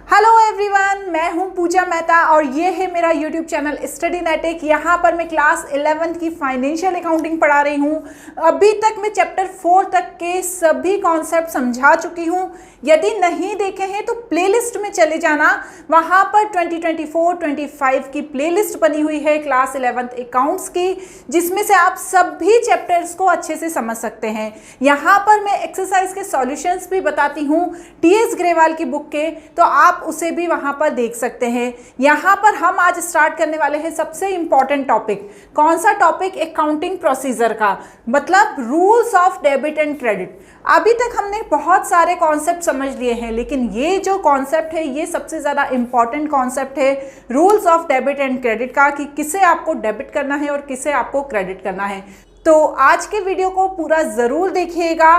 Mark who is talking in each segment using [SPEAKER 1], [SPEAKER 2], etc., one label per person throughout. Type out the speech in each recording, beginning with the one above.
[SPEAKER 1] Hello everyone, मैं हूं पूजा मेहता और ये है मेरा यूट्यूब चैनल स्टडी नेटिक। यहाँ पर मैं क्लास 11th की फाइनेंशियल अकाउंटिंग पढ़ा रही हूँ। अभी तक मैं चैप्टर 4 तक के सभी कॉन्सेप्ट समझा चुकी हूँ। यदि नहीं देखे हैं तो प्लेलिस्ट में चले जाना, वहाँ पर 2024-25 की प्लेलिस्ट बनी हुई है क्लास 11th अकाउंट्स की, जिसमें से आप सभी चैप्टर्स को अच्छे से समझ सकते हैं। यहाँ पर मैं एक्सरसाइज के सॉल्यूशंस भी बताती हूँ टीएस ग्रेवाल की बुक के, तो आप उसे भी वहां पर देख सकते हैं। यहां पर हम आज स्टार्ट करने वाले हैं सबसे इंपॉर्टेंट टॉपिक। कौन सा टॉपिक? अकाउंटिंग प्रोसीजर का, मतलब rules of debit and credit. अभी तक हमने बहुत सारे कॉन्सेप्ट समझ लिए हैं, लेकिन ये जो कॉन्सेप्ट है ये सबसे ज़्यादा इंपॉर्टेंट कॉन्सेप्ट है rules of debit and credit का, कि किसे आपको डेबिट करना है और किसे आपको क्रेडिट करना है। तो आज के वीडियो को पूरा ज़रूर देखिएगा।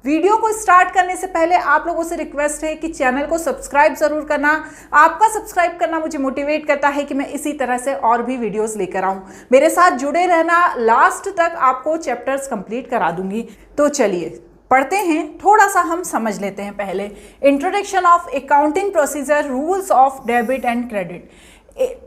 [SPEAKER 1] वीडियो को स्टार्ट करने से पहले आप लोगों से रिक्वेस्ट है कि चैनल को सब्सक्राइब जरूर करना। आपका सब्सक्राइब करना मुझे मोटिवेट करता है कि मैं इसी तरह से और भी वीडियोस लेकर आऊं। मेरे साथ जुड़े रहना, लास्ट तक आपको चैप्टर्स कंप्लीट करा दूंगी। तो चलिए पढ़ते हैं, थोड़ा सा हम समझ लेते हैं। पहले introduction of accounting procedure, rules of debit and credit.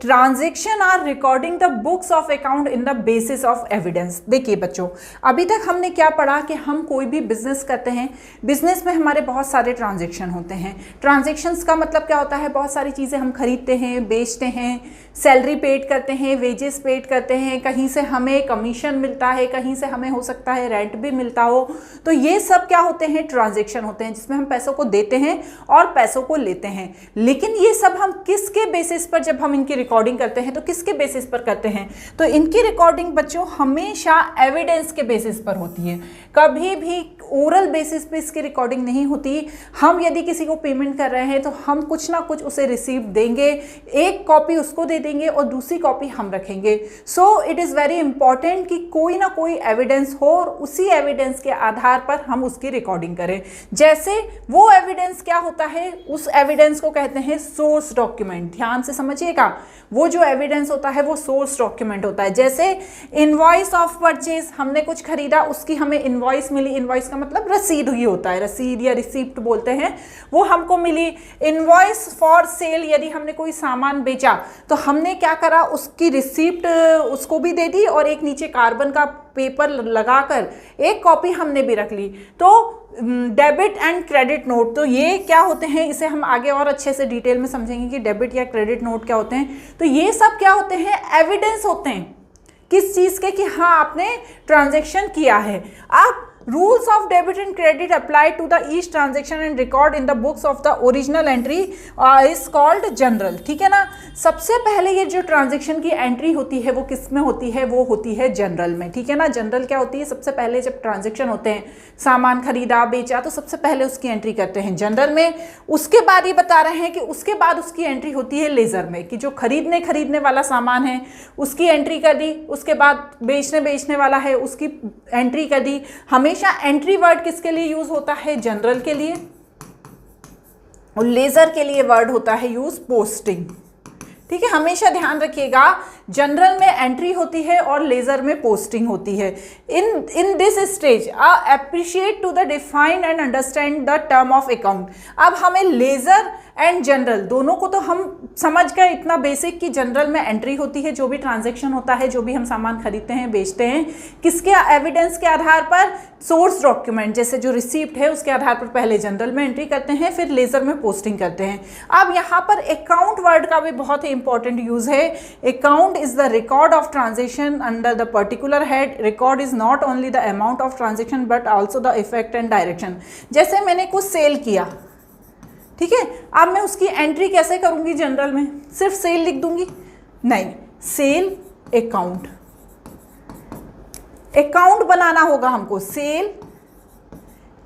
[SPEAKER 1] Transaction are recording the books of account in the basis of evidence. देखिए बच्चों, अभी तक हमने क्या पढ़ा कि हम कोई भी बिजनेस करते हैं, बिजनेस में हमारे बहुत सारे ट्रांजेक्शन होते हैं। ट्रांजेक्शन्स का मतलब क्या होता है? बहुत सारी चीज़ें हम खरीदते हैं, बेचते हैं, सैलरी पेड करते हैं, वेजेस पेड करते हैं, कहीं से हमें कमीशन मिलता है, कहीं से हमें हो सकता है रेंट भी मिलता हो। तो ये सब क्या होते हैं? ट्रांजेक्शन होते हैं, जिसमें हम पैसों को देते हैं और पैसों को लेते हैं। लेकिन ये सब हम किसके बेसिस पर, जब हम इनकी रिकॉर्डिंग करते हैं तो किसके बेसिस पर करते हैं? तो इनकी रिकॉर्डिंग बच्चों हमेशा एविडेंस के बेसिस पर होती है। कभी भी ओरल बेसिस पे इसकी रिकॉर्डिंग नहीं होती। हम यदि किसी को पेमेंट कर रहे हैं तो हम कुछ ना कुछ उसे रिसीप्ट देंगे, एक कॉपी उसको दे देंगे और दूसरी कॉपी हम रखेंगे। So it is very important कि कोई ना कोई एविडेंस हो और उसी एविडेंस के आधार पर हम उसकी रिकॉर्डिंग करें। जैसे वो एविडेंस क्या होता है? उस एविडेंस को कहते हैं सोर्स डॉक्यूमेंट। ध्यान से समझिएगा, वो जो एविडेंस होता है वो सोर्स डॉक्यूमेंट होता है। जैसे इनवॉइस ऑफ परचेज, हमने कुछ खरीदा, उसकी हमें इनवॉइस मिली। इनवॉइस का मतलब रसीद ही होता है, रसीद या रिसिप्ट बोलते हैं, वो हमको मिली। इनवॉइस फॉर सेल, यदि हमने कोई सामान बेचा तो हमने क्या करा? उसकी रिसिप्ट उसको भी दे दी और एक नीचे कार्बन का पेपर लगाकर एक कॉपी हमने भी रख ली। तो डेबिट एंड क्रेडिट नोट, तो ये क्या होते हैं? इसे हम आगे और अच्छे से डिटेल में समझेंगे कि डेबिट या क्रेडिट नोट क्या होते हैं। तो ये सब क्या होते हैं? एविडेंस होते हैं किस चीज़ के? कि हाँ आपने ट्रांजैक्शन किया है। अब rules of debit and credit apply to the each transaction and record in the books of the original entry is called journal. ठीक है ना? सबसे पहले ये जो ट्रांजेक्शन की एंट्री होती है वो किस में होती है? वो होती है जनरल में। ठीक है ना? जनरल क्या होती है? सबसे पहले जब ट्रांजेक्शन होते हैं, सामान खरीदा बेचा, तो सबसे पहले उसकी एंट्री करते हैं जनरल में। उसके बाद ये बता रहे हैं कि उसके बाद उसकी एंट्री होती है लेजर में, कि जो खरीदने वाला सामान है उसकी एंट्री कर दी, उसके बाद बेचने वाला है उसकी एंट्री कर दी। हमेशा एंट्री वर्ड किसके लिए यूज होता है? जनरल के लिए। और लेजर के लिए वर्ड होता है यूज पोस्टिंग। ठीक है, हमेशा ध्यान रखिएगा, जनरल में एंट्री होती है और लेजर में पोस्टिंग होती है। In this stage appreciate to the define and understand the term of account. अब हमें लेजर एंड जनरल दोनों को तो हम समझ गए इतना बेसिक, कि जनरल में एंट्री होती है, जो भी ट्रांजैक्शन होता है, जो भी हम सामान खरीदते हैं बेचते हैं, किसके एविडेंस के आधार पर? सोर्स डॉक्यूमेंट, जैसे जो रिसीप्ट है उसके आधार पर पहले जनरल में एंट्री करते हैं, फिर लेजर में पोस्टिंग करते हैं। अब यहाँ पर अकाउंट वर्ड का भी बहुत ही इंपॉर्टेंट यूज है। Account is the record of transaction under the particular head. Record is not only the amount of transaction but also the effect and direction. जैसे मैंने कुछ सेल किया, ठीक है, अब मैं उसकी एंट्री कैसे करूंगी? जनरल में सिर्फ सेल लिख दूंगी? नहीं, सेल अकाउंट, अकाउंट बनाना होगा हमको। सेल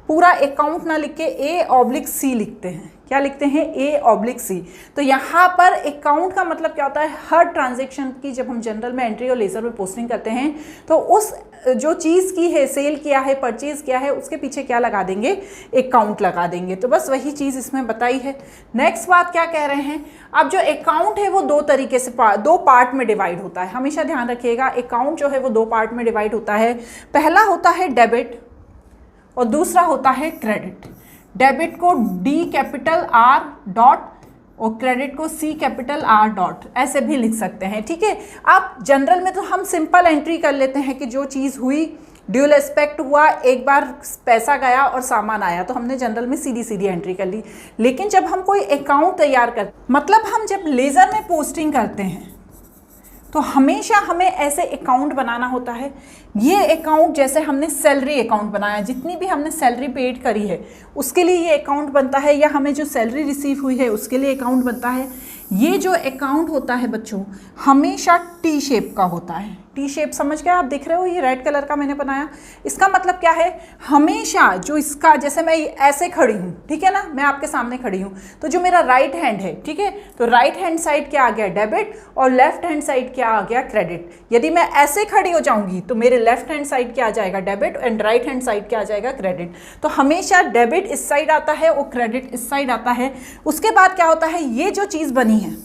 [SPEAKER 1] पूरा अकाउंट ना लिख के A/C लिखते हैं। क्या लिखते हैं? A/C। तो यहाँ पर अकाउंट का मतलब क्या होता है? हर ट्रांजेक्शन की जब हम जनरल में एंट्री और लेजर में पोस्टिंग करते हैं तो उस जो चीज़ की है, सेल किया है, परचेज किया है, उसके पीछे क्या लगा देंगे? अकाउंट लगा देंगे। तो बस वही चीज़ इसमें बताई है। नेक्स्ट बात क्या कह रहे हैं? अब जो अकाउंट है वो दो तरीके से दो पार्ट में डिवाइड होता है। हमेशा ध्यान रखिएगा, अकाउंट जो है वो दो पार्ट में डिवाइड होता है। पहला होता है डेबिट और दूसरा होता है क्रेडिट। डेबिट को D कैपिटल R डॉट और क्रेडिट को सी कैपिटल आर डॉट ऐसे भी लिख सकते हैं, ठीक है। आप जनरल में तो हम सिंपल एंट्री कर लेते हैं कि जो चीज़ हुई, ड्यूल एस्पेक्ट हुआ, एक बार पैसा गया और सामान आया, तो हमने जनरल में सीधी सीधी एंट्री कर ली। लेकिन जब हम कोई अकाउंट तैयार करते, मतलब हम जब लेज़र में पोस्टिंग करते हैं तो हमेशा हमें ऐसे अकाउंट बनाना होता है। ये अकाउंट जैसे हमने सैलरी अकाउंट बनाया, जितनी भी हमने सैलरी पेड करी है उसके लिए ये अकाउंट बनता है, या हमें जो सैलरी रिसीव हुई है उसके लिए अकाउंट बनता है। ये जो अकाउंट होता है बच्चों हमेशा टी शेप का होता है। टी शेप समझ गए आप, दिख रहे हो ये रेड कलर का मैंने बनाया। इसका मतलब क्या है, हमेशा जो इसका, जैसे मैं ऐसे खड़ी हूँ, ठीक है ना, मैं आपके सामने खड़ी हूँ, तो जो मेरा राइट हैंड है, ठीक है, तो राइट हैंड साइड क्या आ गया, डेबिट, और लेफ्ट हैंड साइड क्या आ गया, क्रेडिट। यदि मैं ऐसे खड़ी हो जाऊंगी तो मेरे लेफ्ट हैंड साइड क्या आ जाएगा, debit, and right hand side क्या आ जाएगा, क्रेडिट। तो हमेशा डेबिट इस साइड आता है और क्रेडिट इस साइड आता है। उसके बाद क्या होता है, ये जो चीज़ बनी है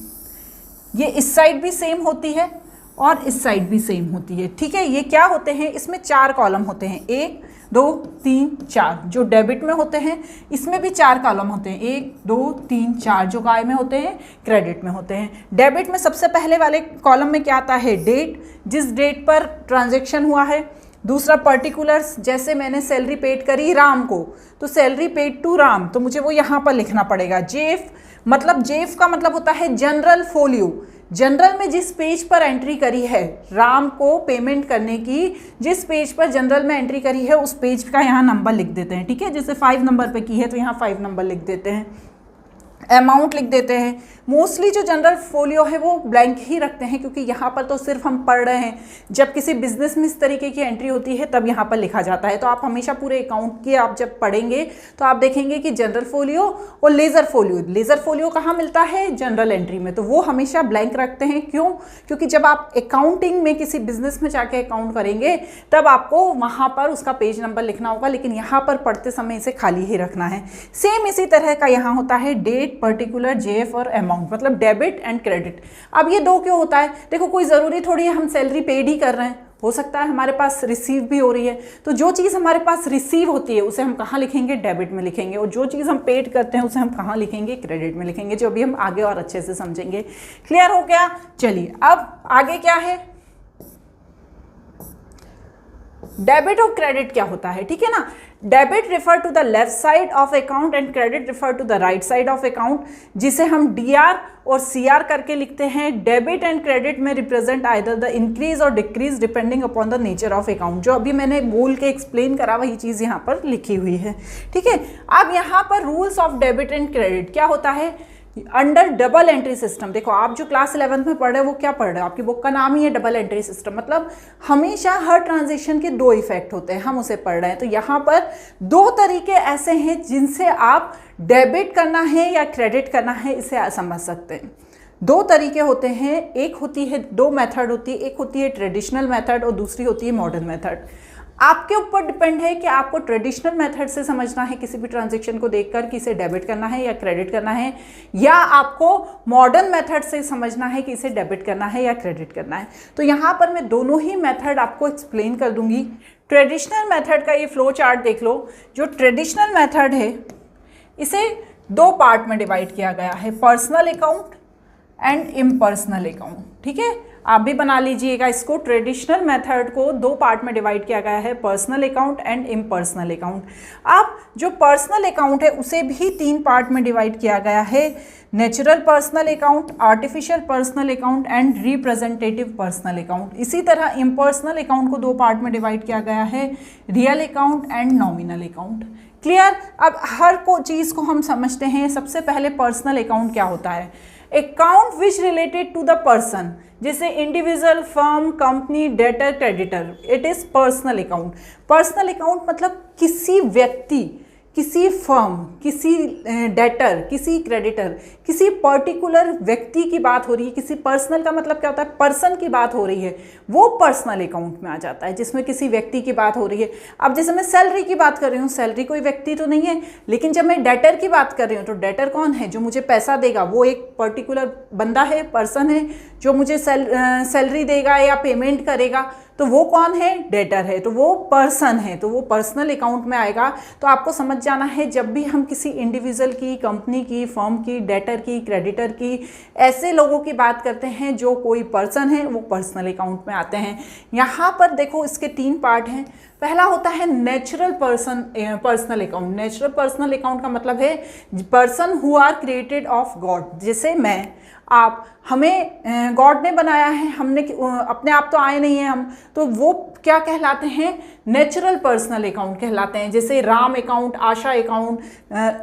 [SPEAKER 1] ये इस साइड भी सेम होती है और इस साइड भी सेम होती है, ठीक है। ये क्या होते हैं, इसमें 4 कॉलम होते हैं, 1 2 3 4। जो डेबिट में होते हैं इसमें भी 4 कॉलम होते हैं, 1 2 3 4, जो काय में होते हैं, क्रेडिट में होते हैं। डेबिट में सबसे पहले वाले कॉलम में क्या आता है, डेट, जिस डेट पर ट्रांजैक्शन हुआ है। दूसरा पर्टिकुलर्स, जैसे मैंने सैलरी पेड करी राम को, तो सैलरी पेड टू राम, तो मुझे वो यहाँ पर लिखना पड़ेगा। जेफ, मतलब जेफ का मतलब होता है जनरल फोलियो, जनरल में जिस पेज पर एंट्री करी है राम को पेमेंट करने की, जिस पेज पर जनरल में एंट्री करी है उस पेज का यहाँ नंबर लिख देते हैं, ठीक है। जैसे 5 नंबर पे की है तो यहाँ 5 नंबर लिख देते हैं। अमाउंट लिख देते हैं। मोस्टली जो जनरल फोलियो है वो ब्लैंक ही रखते हैं, क्योंकि यहाँ पर तो सिर्फ हम पढ़ रहे हैं। जब किसी बिजनेस में इस तरीके की एंट्री होती है तब यहाँ पर लिखा जाता है। तो आप हमेशा पूरे अकाउंट की आप जब पढ़ेंगे तो आप देखेंगे कि जनरल फोलियो और लेज़र फोलियो, लेज़र फोलियो कहाँ मिलता है, जनरल एंट्री में, तो वो हमेशा ब्लैंक रखते हैं। क्यों, क्योंकि जब आप अकाउंटिंग में किसी बिजनेस में जाके अकाउंट करेंगे तब आपको वहाँ पर उसका पेज नंबर लिखना होगा, लेकिन यहाँ पर पढ़ते समय इसे खाली ही रखना है। सेम इसी तरह का यहाँ होता है डेट, पर्टिकुलर, जेएफ और अमाउंट, मतलब डेबिट एंड क्रेडिट। अब ये 2 क्यों होता है, देखो कोई ज़रूरी थोड़ी है हम सैलरी पेड ही कर रहे हैं, हो सकता है हमारे पास रिसीव भी हो रही है। तो जो चीज़ हमारे पास रिसीव होती है उसे हम कहाँ लिखेंगे, डेबिट में लिखेंगे, और जो चीज़ हम पेड करते हैं उसे हम कहाँ लिखेंगे, क्रेडिट में लिखेंगे, जो अभी हम आगे और अच्छे से समझेंगे। क्लियर हो गया। चलिए अब आगे क्या है, डेबिट और क्रेडिट क्या होता है, ठीक है ना। Debit refer to the left side of account and credit refer to the right side of account, जिसे हम डीआर और सीआर करके लिखते हैं। डेबिट एंड क्रेडिट में रिप्रेजेंट आइदर द इंक्रीज और decrease depending upon the nature of account. जो अभी मैंने बोल के एक्सप्लेन करा वही चीज़ यहाँ पर लिखी हुई है, ठीक है। अब यहाँ पर rules of debit and credit क्या होता है, अंडर डबल एंट्री सिस्टम। देखो आप जो क्लास 11th में पढ़ रहे हो वो क्या पढ़ रहे हो, आपकी बुक का नाम ही है डबल एंट्री सिस्टम, मतलब हमेशा हर ट्रांजेक्शन के 2 इफेक्ट होते हैं, हम उसे पढ़ रहे हैं। तो यहाँ पर 2 तरीके ऐसे हैं जिनसे आप डेबिट करना है या क्रेडिट करना है इसे समझ सकते हैं। 2 तरीके होते हैं, एक होती है, 2 मेथड होती है, एक होती है ट्रेडिशनल मेथड और दूसरी होती है मॉडर्न मेथड। आपके ऊपर डिपेंड है कि आपको ट्रेडिशनल मेथड से समझना है किसी भी ट्रांजैक्शन को देखकर कि इसे डेबिट करना है या क्रेडिट करना है, या आपको मॉडर्न मेथड से समझना है कि इसे डेबिट करना है या क्रेडिट करना है। तो यहाँ पर मैं दोनों ही मेथड आपको एक्सप्लेन कर दूंगी। ट्रेडिशनल मेथड का ये फ्लो चार्ट देख लो। जो ट्रेडिशनल मेथड है इसे 2 पार्ट में डिवाइड किया गया है, personal account and impersonal account, ठीक है। आप भी बना लीजिएगा इसको। ट्रेडिशनल मेथड को 2 पार्ट में डिवाइड किया गया है, personal account and impersonal account. अब जो पर्सनल अकाउंट है उसे भी 3 पार्ट में डिवाइड किया गया है, natural personal account, artificial personal account and representative personal account. इसी तरह इम्पर्सनल अकाउंट को 2 पार्ट में डिवाइड किया गया है, real account and nominal account. Clear. अब हर को चीज़ को हम समझते हैं। सबसे पहले पर्सनल अकाउंट क्या होता है, account which related to the person, जैसे individual, firm, company, debtor, creditor, it is personal account. Personal account मतलब किसी व्यक्ति, किसी फर्म, किसी डेटर, किसी क्रेडिटर, किसी पर्टिकुलर व्यक्ति की बात हो रही है। किसी पर्सनल का मतलब क्या होता है, पर्सन की बात हो रही है, वो पर्सनल अकाउंट में आ जाता है, जिसमें किसी व्यक्ति की बात हो रही है। अब जैसे मैं सैलरी की बात कर रही हूँ, सैलरी कोई व्यक्ति तो नहीं है, लेकिन जब मैं डेटर की बात कर रही हूँ तो डेटर कौन है, जो मुझे पैसा देगा, वो एक पर्टिकुलर बंदा है, पर्सन है, जो मुझे सैलरी देगा या पेमेंट करेगा। तो वो कौन है, डेटर है, तो वो पर्सन है, तो वो पर्सनल अकाउंट में आएगा। तो आपको समझ जाना है जब भी हम किसी इंडिविजुअल की, कंपनी की, फर्म की, डेटर की, क्रेडिटर की, ऐसे लोगों की बात करते हैं जो कोई पर्सन है, वो पर्सनल अकाउंट में आते हैं। यहाँ पर देखो इसके 3 पार्ट हैं। पहला होता है natural personal account. Natural personal account का मतलब है person who are created of God, जैसे मैं, आप, हमें गॉड ने बनाया है, हमने अपने आप तो आए नहीं हैं हम, तो वो क्या कहलाते हैं, नेचुरल पर्सनल अकाउंट कहलाते हैं। जैसे राम अकाउंट, आशा अकाउंट,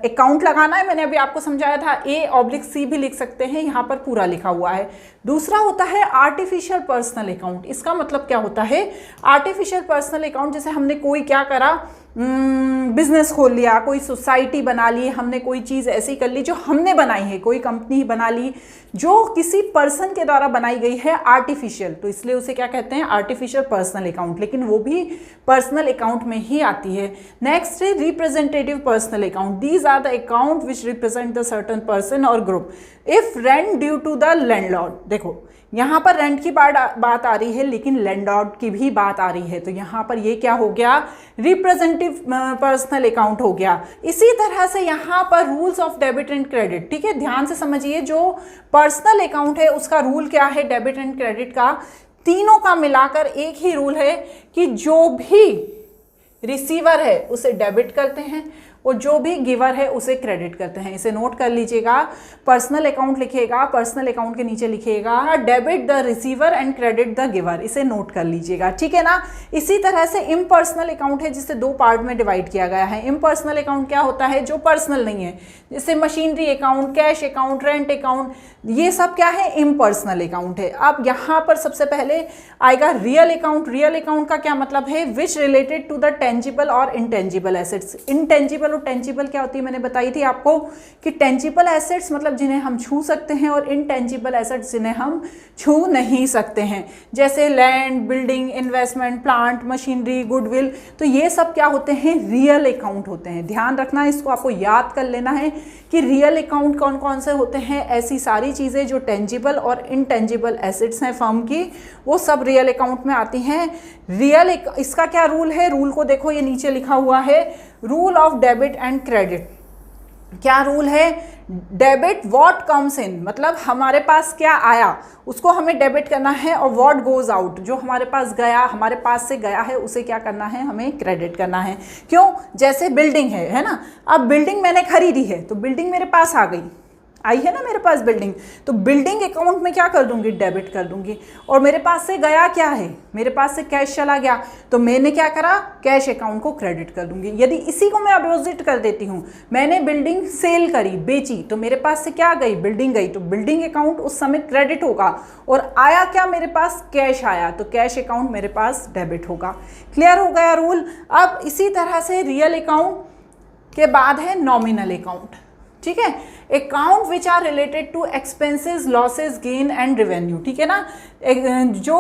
[SPEAKER 1] अकाउंट लगाना है, मैंने अभी आपको समझाया था, A/C भी लिख सकते हैं, यहाँ पर पूरा लिखा हुआ है। दूसरा होता है आर्टिफिशियल पर्सनल अकाउंट। इसका मतलब क्या होता है, आर्टिफिशियल पर्सनल अकाउंट, जैसे हमने कोई क्या करा, बिजनेस खोल लिया, कोई सोसाइटी बना ली, हमने कोई चीज़ ऐसी कर ली जो हमने बनाई है, कोई कंपनी बना ली जो किसी पर्सन के द्वारा बनाई गई है, आर्टिफिशियल, तो इसलिए उसे क्या कहते हैं, आर्टिफिशियल पर्सनल अकाउंट, लेकिन वो भी पर्सनल अकाउंट में ही आती है। नेक्स्ट है representative personal account. These are the account which represent the certain person or group if rent due to the landlord. देखो यहाँ पर रेंट की बात आ रही है, लेकिन लैंडलॉर्ड की भी बात आ रही है, तो यहाँ पर ये क्या हो गया, रिप्रेजेंटेटिव पर्सनल अकाउंट हो गया। इसी तरह से यहाँ पर rules of debit and credit, ठीक है, ध्यान से समझिए, जो पर्सनल अकाउंट है उसका रूल क्या है, डेबिट एंड क्रेडिट का, तीनों का मिलाकर एक ही रूल है कि जो भी रिसीवर है उसे डेबिट करते हैं और जो भी गिवर है उसे क्रेडिट करते हैं। इसे नोट कर लीजिएगा, पर्सनल अकाउंट लिखिएगा, पर्सनल अकाउंट के नीचे लिखिएगा debit the receiver and credit the giver, इसे नोट कर लीजिएगा, ठीक है ना। इसी तरह से इम्पर्सनल अकाउंट है जिसे 2 पार्ट में डिवाइड किया गया है। इम्पर्सनल अकाउंट क्या होता है, जो पर्सनल नहीं है, जैसे machinery account, cash account, rent account, ये सब क्या है, इम्पर्सनल अकाउंट है। अब यहाँ पर सबसे पहले आएगा रियल अकाउंट। रियल अकाउंट का क्या मतलब है, which related to the tangible और इनटेंजिबल एसेट्स। इनटेंजिबल और टेंजिबल क्या होती है, मैंने बताई थी आपको कि टेंजिबल एसेट्स मतलब जिन्हें हम छू सकते हैं और इनटेंजिबल एसेट्स जिन्हें हम छू नहीं सकते हैं, जैसे land, building, investment, plant, machinery, goodwill, तो ये सब क्या होते हैं, रियल अकाउंट होते हैं। ध्यान रखना, इसको आपको याद कर लेना है कि रियल अकाउंट कौन कौन से होते हैं। ऐसी सारी चीज़ें जो टेंजिबल और इनटेंजिबल एसेट्स हैं फर्म की, वो सब रियल अकाउंट में आती हैं। रियल इसका क्या रूल है, रूल को देखो, ये नीचे लिखा हुआ है, rule of debit and credit. क्या रूल है, डेबिट व्हाट कम्स इन, मतलब हमारे पास क्या आया उसको हमें डेबिट करना है, और व्हाट गोज आउट, जो हमारे पास गया, हमारे पास से गया है, उसे क्या करना है, हमें क्रेडिट करना है। क्यों, जैसे बिल्डिंग है ना, अब बिल्डिंग मैंने खरीदी है तो बिल्डिंग मेरे पास आ गई, आई है ना मेरे पास बिल्डिंग, तो बिल्डिंग अकाउंट में क्या कर दूंगी, डेबिट कर दूंगी। और मेरे पास से गया क्या है, मेरे पास से कैश चला गया, तो मैंने क्या करा, कैश अकाउंट को क्रेडिट कर दूंगी। यदि इसी को मैं अपोजिट कर देती हूँ, मैंने बिल्डिंग सेल करी, बेची, तो मेरे पास से क्या गई, बिल्डिंग गई, तो बिल्डिंग अकाउंट उस समय क्रेडिट होगा, और आया क्या, मेरे पास कैश आया, तो कैश अकाउंट मेरे पास डेबिट होगा। क्लियर हो गया रूल। अब इसी तरह से रियल अकाउंट के बाद है नॉमिनल अकाउंट, ठीक है, account which are related to expenses, losses, gain and revenue, ठीक है ना। जो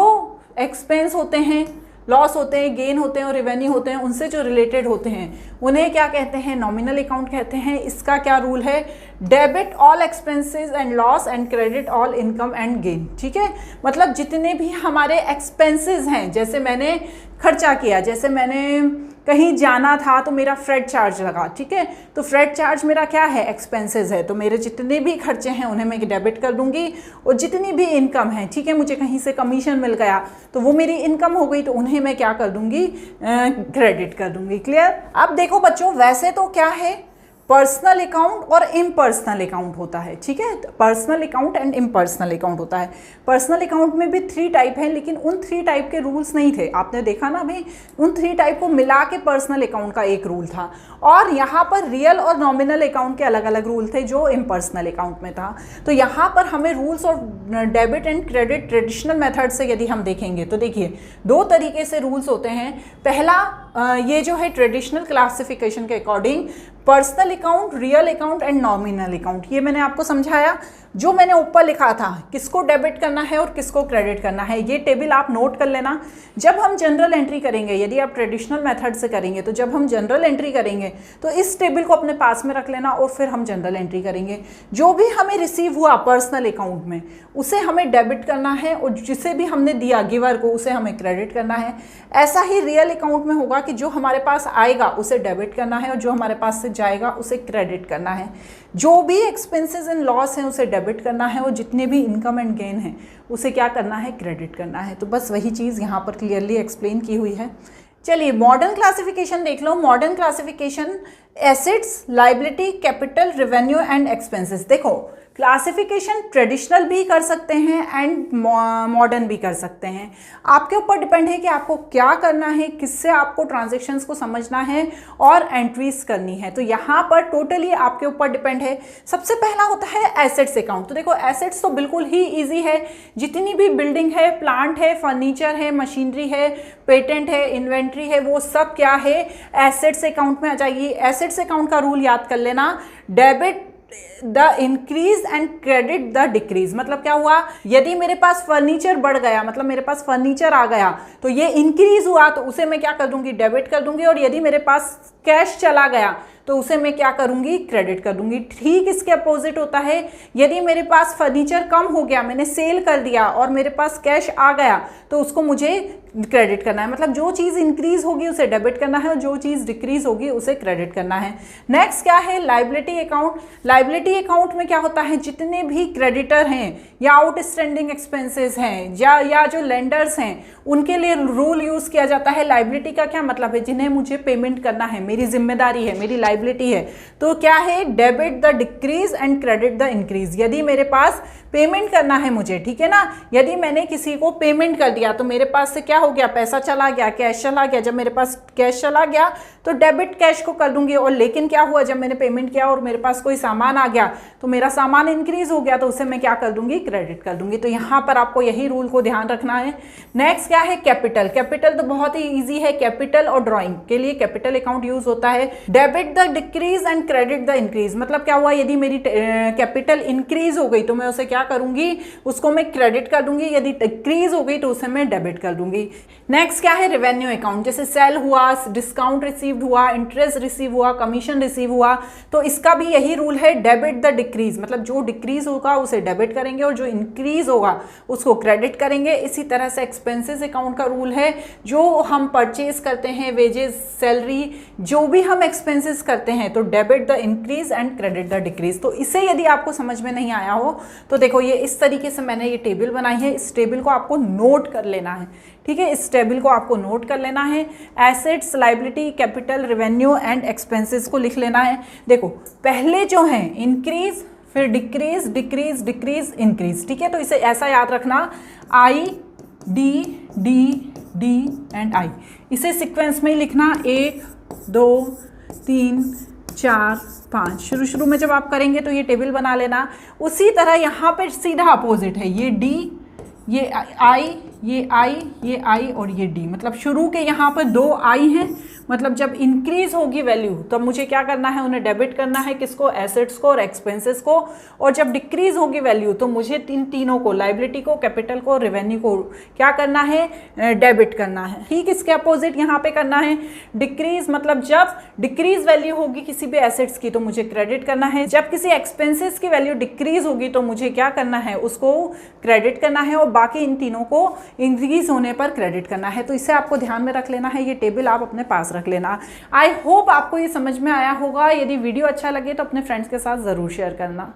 [SPEAKER 1] एक्सपेंस होते हैं, लॉस होते हैं, गेन होते हैं और रेवेन्यू होते हैं, उनसे जो रिलेटेड होते हैं उन्हें क्या कहते हैं, नॉमिनल अकाउंट कहते हैं। इसका क्या रूल है, debit all expenses and loss and credit all income and gain, ठीक है, मतलब जितने भी हमारे एक्सपेंसेस हैं, जैसे मैंने खर्चा किया, जैसे मैंने कहीं जाना था तो मेरा फ्रेट चार्ज लगा, ठीक है, तो फ्रेट चार्ज मेरा क्या है, एक्सपेंसेस है, तो मेरे जितने भी खर्चे हैं उन्हें मैं डेबिट कर दूंगी, और जितनी भी इनकम है, ठीक है, मुझे कहीं से कमीशन मिल गया तो वो मेरी इनकम हो गई, तो उन्हें मैं क्या कर दूंगी, क्रेडिट कर दूंगी। क्लियर। अब देखो बच्चों, वैसे तो क्या है, पर्सनल अकाउंट और इम्पर्सनल अकाउंट होता है, ठीक है, personal account and impersonal account होता है। पर्सनल अकाउंट में भी 3 टाइप हैं, लेकिन उन 3 टाइप के रूल्स नहीं थे, आपने देखा ना अभी, उन 3 टाइप को मिला के पर्सनल अकाउंट का एक रूल था, और यहाँ पर रियल और नॉमिनल अकाउंट के अलग अलग रूल थे जो इम्पर्सनल अकाउंट में था। तो यहाँ पर हमें rules of debit and credit traditional method से यदि हम देखेंगे तो देखिए 2 तरीके से रूल्स होते हैं। पहला, ये जो है ट्रेडिशनल क्लासिफिकेशन के according personal account, real account and nominal account, ये मैंने आपको समझाया। जो मैंने ऊपर लिखा था किसको डेबिट करना है और किसको क्रेडिट करना है, ये टेबल आप नोट कर लेना। जब हम जनरल एंट्री करेंगे, यदि आप ट्रेडिशनल मेथड से करेंगे, तो जब हम जनरल एंट्री करेंगे तो इस टेबल को अपने पास में रख लेना और फिर हम जनरल एंट्री करेंगे। जो भी हमें रिसीव हुआ पर्सनल अकाउंट में उसे हमें डेबिट करना है और जिसे भी हमने दिया गिवर को उसे हमें क्रेडिट करना है। ऐसा ही रियल अकाउंट में होगा कि जो हमारे पास आएगा उसे डेबिट करना है और जो हमारे पास से जाएगा उसे क्रेडिट करना है। जो भी एक्सपेंसेस एंड लॉस हैं उसे डेबिट करना है और जितने भी इनकम एंड गेन हैं उसे क्या करना है, क्रेडिट करना है। तो बस वही चीज़ यहाँ पर क्लियरली एक्सप्लेन की हुई है। चलिए मॉडर्न क्लासिफिकेशन देख लो। Modern classification assets, liability, capital, revenue and expenses. देखो क्लासिफिकेशन ट्रेडिशनल भी कर सकते हैं एंड मॉडर्न भी कर सकते हैं। आपके ऊपर डिपेंड है कि आपको क्या करना है, किससे आपको ट्रांजैक्शंस को समझना है और एंट्रीज करनी है। तो यहाँ पर टोटली आपके ऊपर डिपेंड है। सबसे पहला होता है एसेट्स अकाउंट। तो देखो एसेट्स तो बिल्कुल ही ईजी है। जितनी भी बिल्डिंग है, प्लांट है, फर्नीचर है, मशीनरी है, पेटेंट है, इन्वेंट्री है, वो सब क्या है, एसेट्स अकाउंट में आ जाएगी। एसेट्स अकाउंट का रूल याद कर लेना, debit the increase and credit the decrease. मतलब क्या हुआ, यदि मेरे पास फर्नीचर बढ़ गया, मतलब मेरे पास फर्नीचर आ गया तो ये इंक्रीज हुआ तो उसे मैं क्या कर दूंगी, डेबिट कर दूंगी। और यदि मेरे पास कैश चला गया तो उसे मैं क्या करूंगी, क्रेडिट कर दूंगी। ठीक इसके अपोजिट होता है, यदि मेरे पास फर्नीचर कम हो गया, मैंने सेल कर दिया और मेरे पास कैश आ गया तो उसको मुझे क्रेडिट करना है। मतलब जो चीज़ इंक्रीज होगी उसे डेबिट करना है और जो चीज़ डिक्रीज होगी उसे क्रेडिट करना है। नेक्स्ट क्या है, लायबिलिटी अकाउंट। लायबिलिटी अकाउंट में क्या होता है, जितने भी क्रेडिटर हैं या आउटस्टैंडिंग एक्सपेंसेस हैं या जो लेंडर्स हैं उनके लिए रूल यूज़ किया जाता है। लायबिलिटी का क्या मतलब है, जिन्हें मुझे पेमेंट करना है, मेरी जिम्मेदारी है, मेरी लायबिलिटी है। तो क्या है, debit the decrease and credit the increase. यदि मेरे पास पेमेंट करना है मुझे, ठीक है ना, यदि मैंने किसी को पेमेंट कर दिया तो मेरे पास से क्या हो गया, पैसा चला गया, कैश चला गया। जब मेरे पास कैश चला गया तो डेबिट कैश को कर दूंगी। और लेकिन क्या हुआ, जब मैंने पेमेंट किया और मेरे पास कोई सामान आ गया तो मेरा सामान इंक्रीज हो गया तो उसे मैं क्या कर दूंगी, क्रेडिट कर दूंगी। तो यहाँ पर आपको यही रूल को ध्यान रखना है। नेक्स्ट क्या है, कैपिटल। कैपिटल तो बहुत ही ईजी है। कैपिटल और ड्राइंग के लिए कैपिटल अकाउंट यूज होता है। Debit the decrease and credit the increase. मतलब क्या हुआ, यदि मेरी कैपिटल इंक्रीज हो गई तो मैं उसे क्या करूंगी, उसको मैं क्रेडिट कर दूंगी। यदि डिक्रीज हो गई तो उसे मैं डेबिट कर दूंगी। नेक्स्ट क्या है, रेवेन्यू अकाउंट। जैसे सेल हुआ, डिस्काउंट रिसीव हुआ, इंटरेस्ट रिसीव हुआ, कमीशन रिसीव हुआ, तो इसका भी यही रूल है, डेबिट द डिक्रीज। मतलब जो डिक्रीज होगा उसे डेबिट करेंगे और जो इंक्रीज होगा उसको क्रेडिट करेंगे। इसी तरह से एक्सपेंसेस अकाउंट का रूल है, जो हम परचेज करते हैं, वेजेस, सैलरी, जो भी हम एक्सपेंसेस करते हैं तो debit the increase and credit the decrease. तो इसे यदि आपको समझ में नहीं आया हो तो देखो ये इस तरीके से मैंने ये टेबल बनाई है। इस टेबल को आपको नोट कर लेना है, ठीक है। इस टेबल को आपको नोट कर लेना है। Assets, liability, capital, revenue and expenses को लिख लेना है। देखो पहले जो है इंक्रीज, फिर डिक्रीज, डिक्रीज, डिक्रीज, इंक्रीज, ठीक है। तो इसे ऐसा याद रखना, I D D D and I, इसे सीक्वेंस में ही लिखना, 1 2 3 4 5। शुरू में जब आप करेंगे तो ये टेबल बना लेना। उसी तरह यहाँ पे सीधा अपोजिट है, ये डी, ये आई, ये आई, ये आई और ये डी। मतलब शुरू के यहाँ पर 2 आई हैं, मतलब जब इंक्रीज होगी वैल्यू तब मुझे क्या करना है, उन्हें डेबिट करना है, किसको, एसेट्स को और एक्सपेंसेस को। और जब डिक्रीज होगी वैल्यू तो मुझे तीनों को, लायबिलिटी को, कैपिटल को, रेवेन्यू को क्या करना है, डेबिट करना है। ठीक इसके अपोजिट यहाँ पे करना है डिक्रीज। मतलब जब डिक्रीज वैल्यू होगी किसी भी एसेट्स की तो मुझे क्रेडिट करना है। जब किसी एक्सपेंसेस की वैल्यू डिक्रीज होगी तो मुझे क्या करना है, उसको क्रेडिट करना है। और बाकी इन तीनों को इंक्रीज होने पर क्रेडिट करना है। तो इसे आपको ध्यान में रख लेना है, ये टेबल आप अपने पास रख लेना। आई होप आपको ये समझ में आया होगा। यदि वीडियो अच्छा लगे तो अपने फ्रेंड्स के साथ ज़रूर शेयर करना।